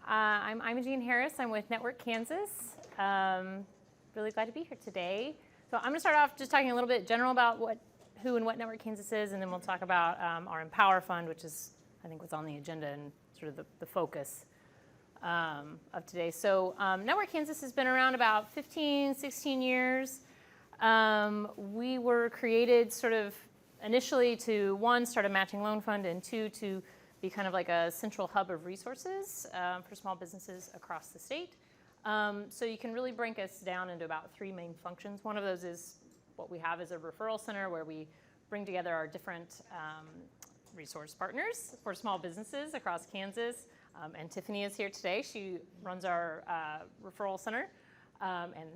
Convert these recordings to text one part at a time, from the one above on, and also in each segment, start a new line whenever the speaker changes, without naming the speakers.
I'm Imogene Harris. I'm with NetWork Kansas. Really glad to be here today. So I'm going to start off just talking a little bit general about who and what NetWork Kansas is, and then we'll talk about our Empower Fund, which is, I think, what's on the agenda and sort of the focus of today. So NetWork Kansas has been around about 15, 16 years. We were created sort of initially to, one, start a matching loan fund, and two, to be kind of like a central hub of resources for small businesses across the state. So you can really break us down into about three main functions. One of those is what we have is a referral center where we bring together our different resource partners for small businesses across Kansas. And Tiffany is here today. She runs our referral center. And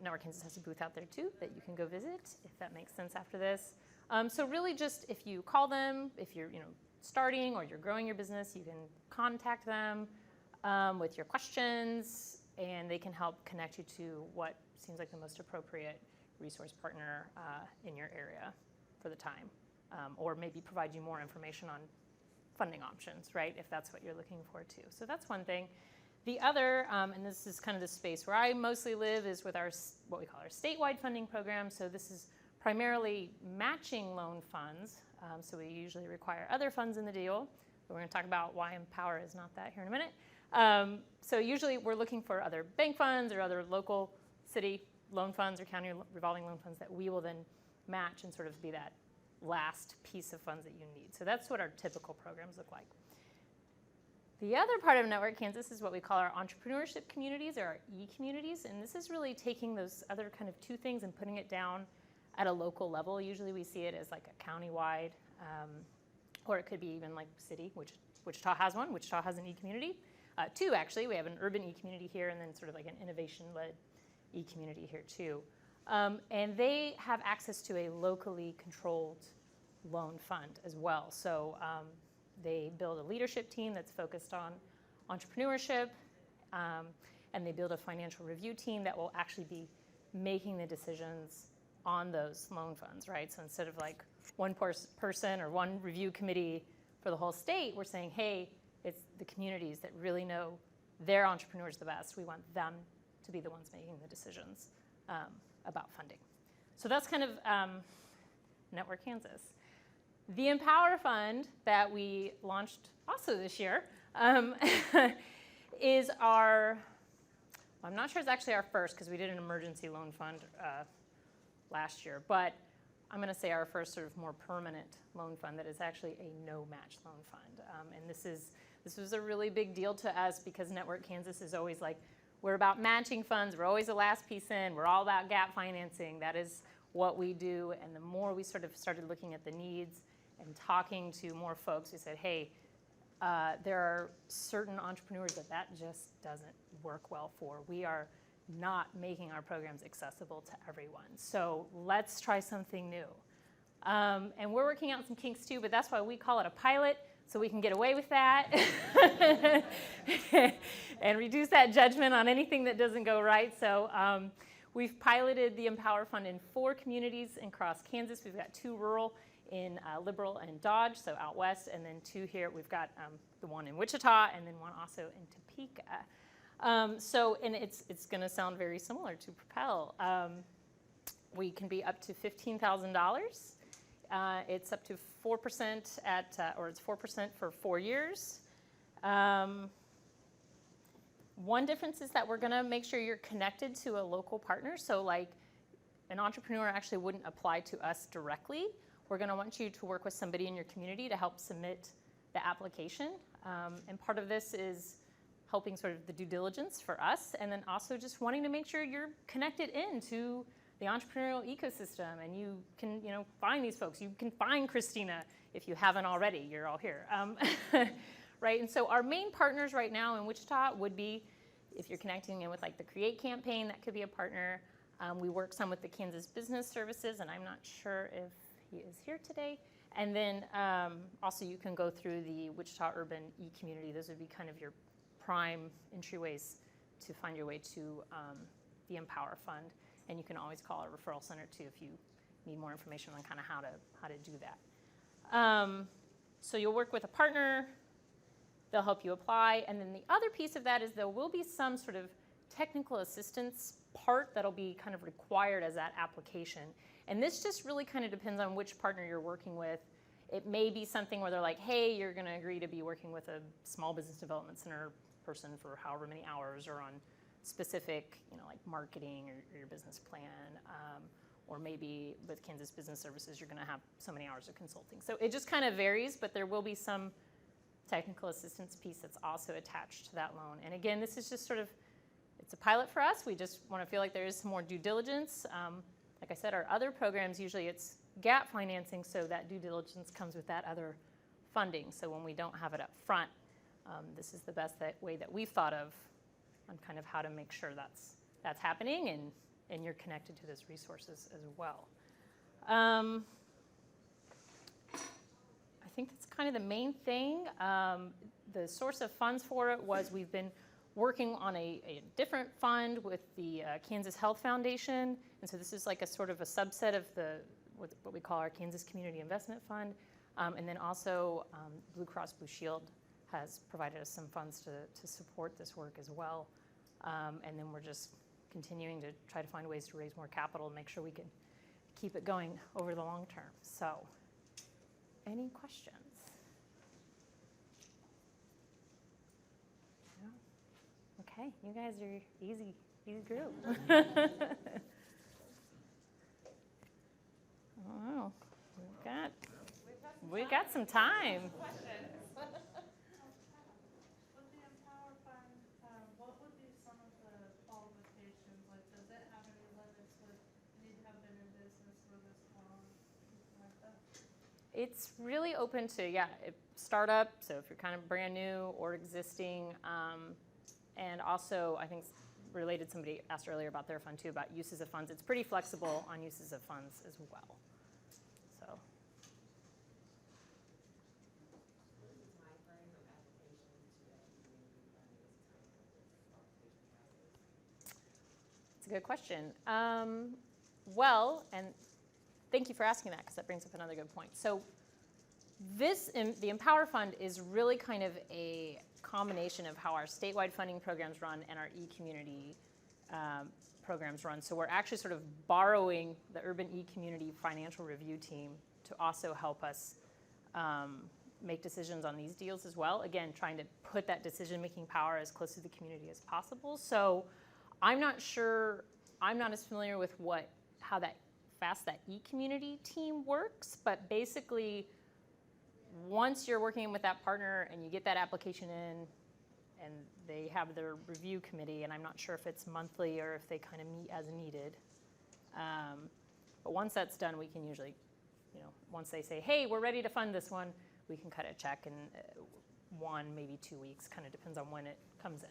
NetWork Kansas has a booth out there too that you can go visit if that makes sense after this. So really just if you call them, if you're starting or you're growing your business, you can contact them with your questions, and they can help connect you to what seems like the most appropriate resource partner in your area for the time, or maybe provide you more information on funding options, right, if that's what you're looking for too. So that's one thing. The other, and this is kind of the space where I mostly live, is with our what we call our statewide funding program. So this is primarily matching loan funds. So we usually require other funds in the deal. But we're going to talk about why Empower is not that here in a minute. So usually we're looking for other bank funds or other local city loan funds or county revolving loan funds that we will then match and sort of be that last piece of funds that you need. So that's what our typical programs look like. The other part of NetWork Kansas is what we call our Entrepreneurship Communities, or our e-communities. And this is really taking those other kind of two things and putting it down at a local level. Usually we see it as like a countywide, or it could be even like city, which Wichita has one. Wichita has an e-community. Two, actually. We have an urban e-community here, and then sort of like an innovation-led e-community here too. And they have access to a locally controlled loan fund as well. So they build a leadership team that's focused on entrepreneurship, and they build a financial review team that will actually be making the decisions on those loan funds, right? So instead of like one person or one review committee for the whole state, we're saying, hey, it's the communities that really know their entrepreneurs the best. We want them to be the ones making the decisions about funding. So that's kind of NetWork Kansas. The Empower Fund that we launched also this year is our, I'm not sure it's actually our first because we did an emergency loan fund last year, but I'm going to say our first sort of more permanent loan fund that is actually a no-match loan fund. And this was a really big deal to us because NetWork Kansas is always like, we're about matching funds, we're always the last piece in, we're all about gap financing. That is what we do. And the more we sort of started looking at the needs and talking to more folks, we said, hey, there are certain entrepreneurs that just doesn't work well for. We are not making our programs accessible to everyone. So let's try something new. And we're working out some kinks too, but that's why we call it a pilot, so we can get away with that and reduce that judgment on anything that doesn't go right. So we've piloted the Empower Fund in 4 communities across Kansas. We've got 2 rural in Liberal and Dodge, so out west, and then 2 here. We've got the one in Wichita and then one also in Topeka. And it's going to sound very similar to Propel. We can be up to $15,000. It's up to 4% or it's 4% for 4 years. One difference is that we're going to make sure you're connected to a local partner. So like an entrepreneur actually wouldn't apply to us directly. We're going to want you to work with somebody in your community to help submit the application. And part of this is helping sort of the due diligence for us, and then also just wanting to make sure you're connected into the entrepreneurial ecosystem, and you can find these folks. You can find Christina if you haven't already. You're all here. Right? And so our main partners right now in Wichita would be, if you're connecting in with like the Create campaign, that could be a partner. We work some with the Kansas Business Services, and I'm not sure if he is here today. And then also you can go through the Wichita Urban e-community. Those would be kind of your prime entryways to find your way to the Empower Fund. And you can always call our Referral Center too if you need more information on kind of how to do that. So you'll work with a partner. they'll help you apply. And then the other piece of that is there will be some sort of technical assistance part that'll be kind of required as that application. And this just really kind of depends on which partner you're working with. It may be something where they're like, hey, you're going to agree to be working with a small business development center person for however many hours, or on specific, like marketing or your business plan. Or maybe with Kansas Business Services, you're going to have so many hours of consulting. So it just kind of varies, but there will be some technical assistance piece that's also attached to that loan. And again, this is just sort of, it's a pilot for us. We just want to feel like there is some more due diligence. Like I said, our other programs, usually it's gap financing, so that due diligence comes with that other funding. So when we don't have it up front, this is the best way that we've thought of on kind of how to make sure that's happening, and you're connected to those resources as well. I think that's kind of the main thing. The source of funds for it was we've been working on a different fund with the Kansas Health Foundation. And so this is like a sort of a subset of what we call our Kansas Community Investment Fund. And then also Blue Cross Blue Shield has provided us some funds to support this work as well. And then we're just continuing to try to find ways to raise more capital and make sure we can keep it going over the long term. So, any questions? No? Okay, you guys are easy group. Oh, we've got some time. It's really open to, startup, so if you're kind of brand new or existing, and also I think related, somebody asked earlier about their fund too, about uses of funds. It's pretty flexible on uses of funds as well. So. It's a good question. Well, and thank you for asking that, because that brings up another good point. So the Empower Fund is really kind of a combination of how our statewide funding programs run and our e-community programs run. So we're actually sort of borrowing the urban e-community financial review team to also help us make decisions on these deals as well. Again, trying to put that decision-making power as close to the community as possible. So I'm not sure, I'm not as familiar with how fast that e-community team works, but basically once you're working with that partner and you get that application in and they have their review committee, and I'm not sure if it's monthly or if they kind of meet as needed, but once that's done, we can usually, once they say, hey, we're ready to fund this one, we can cut a check in 1, maybe 2 weeks, kind of depends on when it comes in.